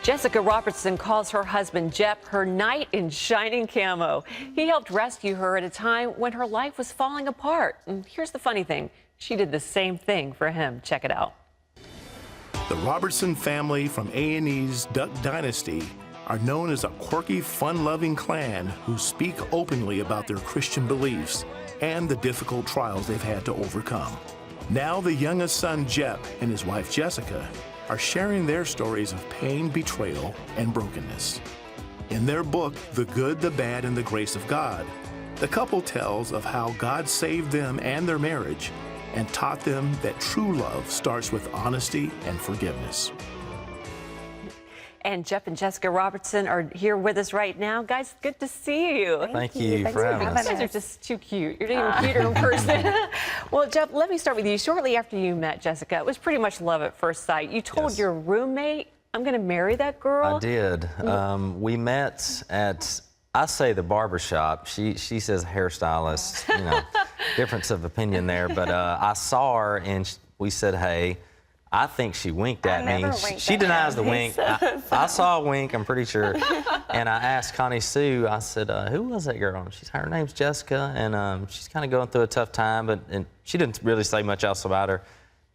Jessica Robertson calls her husband Jeff her knight in shining camo. He helped rescue her at a time when her life was falling apart. And here's the funny thing, she did the same thing for him. Check it out. The Robertson family from A&E's Duck Dynasty are known as a quirky, fun-loving clan who speak openly about their Christian beliefs and the difficult trials they've had to overcome. Now the youngest son, Jeff, and his wife, Jessica, are sharing their stories of pain, betrayal, and brokenness. In their book, The Good, the Bad, and the Grace of God, the couple tells of how God saved them and their marriage and taught them that true love starts with honesty and forgiveness. And Jeff and Jessica Robertson are here with us right now. Guys, good to see you. Thank you for having us. You guys are just too cute. You're even cuter in person. Well, Jeff, let me start with you. Shortly after you met Jessica, it was pretty much love at first sight. You told your roommate, I'm going to marry that girl. I did. We met at, I say the barbershop. She says hairstylist. You know, difference of opinion there. But I saw her and we said, hey. I think she winked at me. She denies the wink. I saw a wink, I'm pretty sure. And I asked Connie Sue, I said, who was that girl? And her name's Jessica, and she's kind of going through a tough time, and she didn't really say much else about her.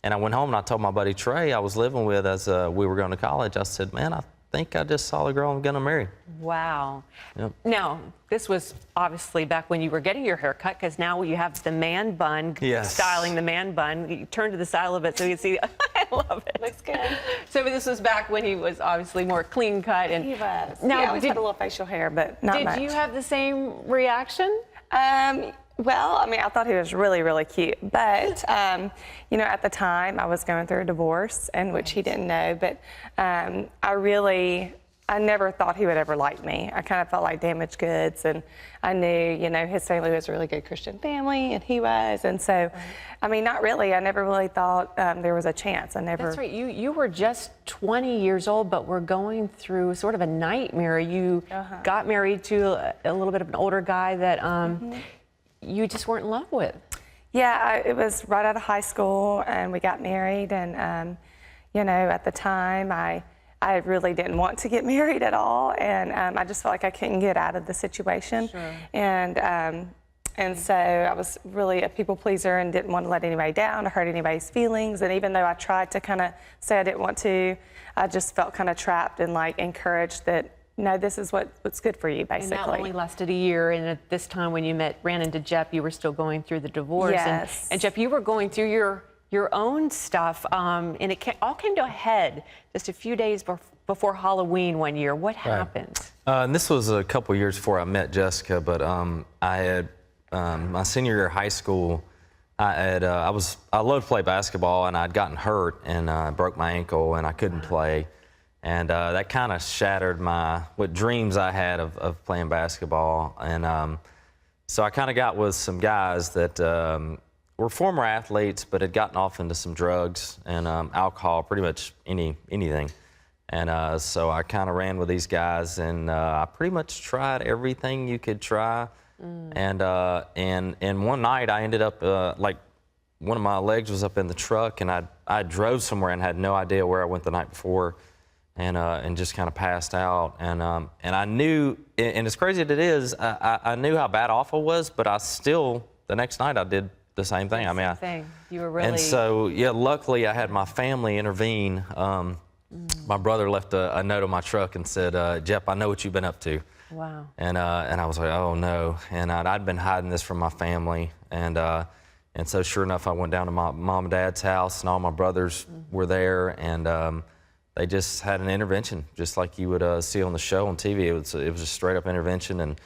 And I went home and I told my buddy Trey I was living with as we were going to college. I said, man, I think I just saw the girl I'm going to marry. Wow. Yep. Now, this was obviously back when you were getting your hair cut, because now you have the man bun, styling the man bun. You turn to the side a little bit so you can see. I love it. Looks good. So this was back when he was obviously more clean cut. And he was. Now, he always had a little facial hair, but not much. Did you have the same reaction? Well, I mean, I thought he was really, really cute. But, you know, at the time, I was going through a divorce, and which he didn't know. But I never thought he would ever like me. I kind of felt like damaged goods, and I knew, you know, his family was a really good Christian family, and he was. And so, I mean, not really. I never really thought there was a chance. I never. That's right. You were just 20 years old, but were going through sort of a nightmare. You got married to a little bit of an older guy that you just weren't in love with. Yeah, it was right out of high school, and we got married. And, you know, at the time, I really didn't want to get married at all, and I just felt like I couldn't get out of the situation. Sure. And so I was really a people pleaser and didn't want to let anybody down or hurt anybody's feelings. And even though I tried to kind of say I didn't want to, I just felt kind of trapped and like encouraged that, no, this is what's good for you, basically. And that only lasted a year, and at this time when you ran into Jeff, you were still going through the divorce. Yes. And Jeff, you were going through your own stuff, and it all came to a head just a few days before Halloween one year. What happened? And this was a couple years before I met Jessica, but I had my senior year of high school. I loved to play basketball, and I'd gotten hurt and broke my ankle, and I couldn't play, and that kind of shattered what dreams I had of playing basketball, and so I kind of got with some guys that were former athletes, but had gotten off into some drugs and alcohol, pretty much anything. And so I kind of ran with these guys, and I pretty much tried everything you could try. And one night I ended up like one of my legs was up in the truck, and I drove somewhere and had no idea where I went the night before, and just kind of passed out. And I knew, and as crazy as it is, I knew how bad off I was, but I still the next night I did the same thing. You were really. And so, yeah, luckily I had my family intervene. My brother left a note on my truck and said, Jeff, I know what you've been up to. Wow. And I was like, oh no. And I'd been hiding this from my family. And so sure enough, I went down to my mom and dad's house, and all my brothers were there, and they just had an intervention, just like you would see on the show on TV. It was a straight up intervention.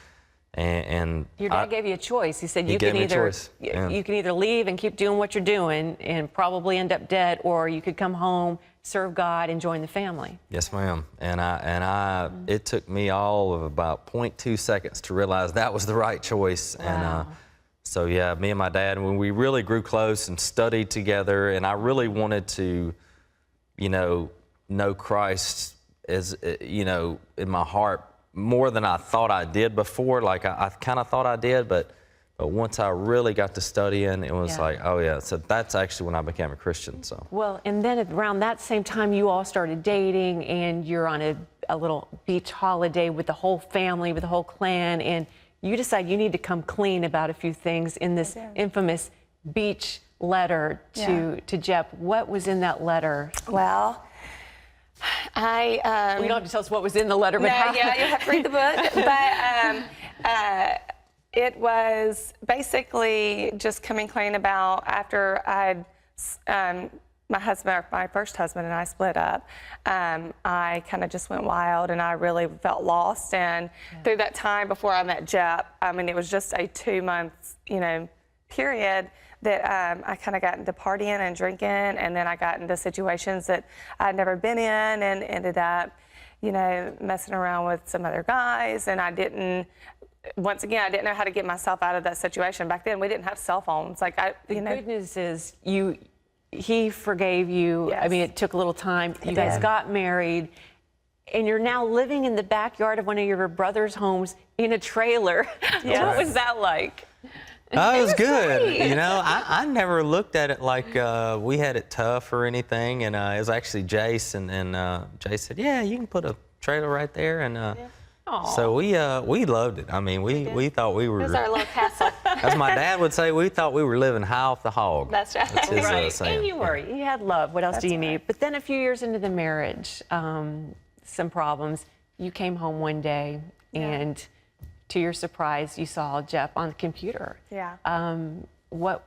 And your dad gave you a choice. He said you can either leave and keep doing what you're doing and probably end up dead, or you could come home, serve God, and join the family. Yes, ma'am. And it took me all of about 0.2 seconds to realize that was the right choice. Wow. And so yeah, me and my dad, when we really grew close and studied together, and I really wanted to, you know Christ as you know in my heart more than I thought I did before. Like I kind of thought I did, but once I really got to studying, it was like, oh yeah. So that's actually when I became a Christian. So. Well, and then around that same time, you all started dating, and you're on a little beach holiday with the whole family, with the whole clan, and you decide you need to come clean about a few things in this infamous beach letter to Jep. What was in that letter? Well, We don't have to tell us what was in the letter, but you have to read the book. But it was basically just coming clean about after I'd my first husband and I split up. I kind of just went wild, and I really felt lost. And through that time before I met Jep, I mean, it was just a 2 months, period that I kind of got into partying and drinking, and then I got into situations that I'd never been in, and ended up, messing around with some other guys, and I didn't know how to get myself out of that situation. Back then, we didn't have cell phones. The good news is he forgave you. Yes. I mean, it took a little time. You guys got married, and you're now living in the backyard of one of your brother's homes in a trailer. What was that like? Oh, it was good. Great. I never looked at it like we had it tough or anything. And it was actually Jace, and Jace said, "Yeah, you can put a trailer right there." And so we loved it. I mean, we thought we were. It was our little castle. As my dad would say, we thought we were living high off the hog. That's right. That's his, Right. saying. And you were. You had love. What else do you need? right. But then a few years into the marriage, some problems. You came home one day, and to your surprise, you saw Jep on the computer. Yeah. What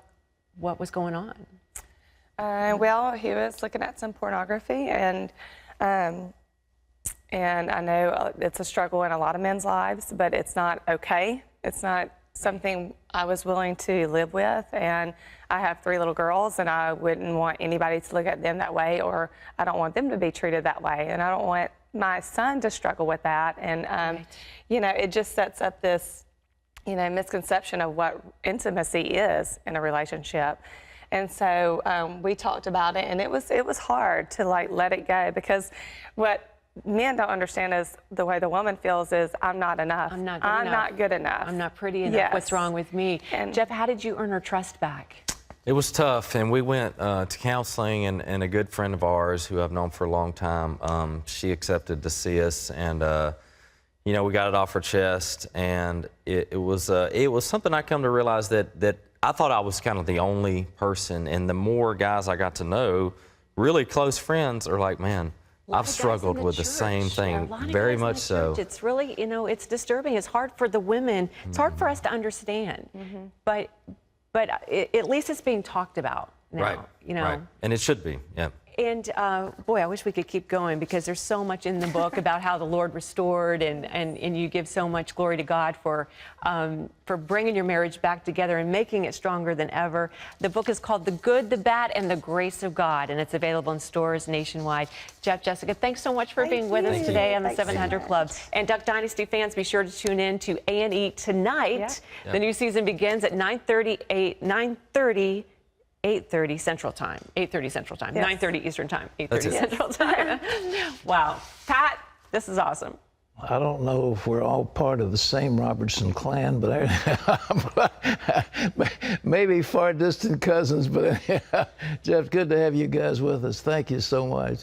was going on? Well, he was looking at some pornography, and I know it's a struggle in a lot of men's lives, but it's not okay. It's not something I was willing to live with, and I have 3 little girls, and I wouldn't want anybody to look at them that way, or I don't want them to be treated that way, and I don't want my son to struggle with that. And it just sets up this misconception of what intimacy is in a relationship. And so we talked about it, and it was hard to let it go, because what men don't understand is the way the woman feels is, I'm not enough. I'm not good enough. I'm not pretty enough. Yes. What's wrong with me? And Jep, how did you earn her trust back? It was tough, and we went to counseling, and a good friend of ours who I've known for a long time, she accepted to see us, and we got it off her chest, and it was something I come to realize that I thought I was kind of the only person, and the more guys I got to know, really close friends, are like, man, I've struggled with the same thing, very much so. It's really, it's disturbing. It's hard for the women. It's hard for us to understand, but at least it's being talked about now. Right. Right. And it should be. Yeah. And boy, I wish we could keep going, because there's so much in the book about how the Lord restored, and you give so much glory to God for bringing your marriage back together and making it stronger than ever. The book is called The Good, the Bad, and the Grace of God, and it's available in stores nationwide. Jep, Jessica, thanks so much for being with us today on the 700 Club. And Duck Dynasty fans, be sure to tune in to A&E tonight. The new season begins at 8:30 Central Time. 8:30 Central Time. Yes. 9:30 Eastern Time. 8:30 That's it. Central Time. Wow. Pat, this is awesome. I don't know if we're all part of the same Robertson clan, but maybe far distant cousins. But Jeff, good to have you guys with us. Thank you so much.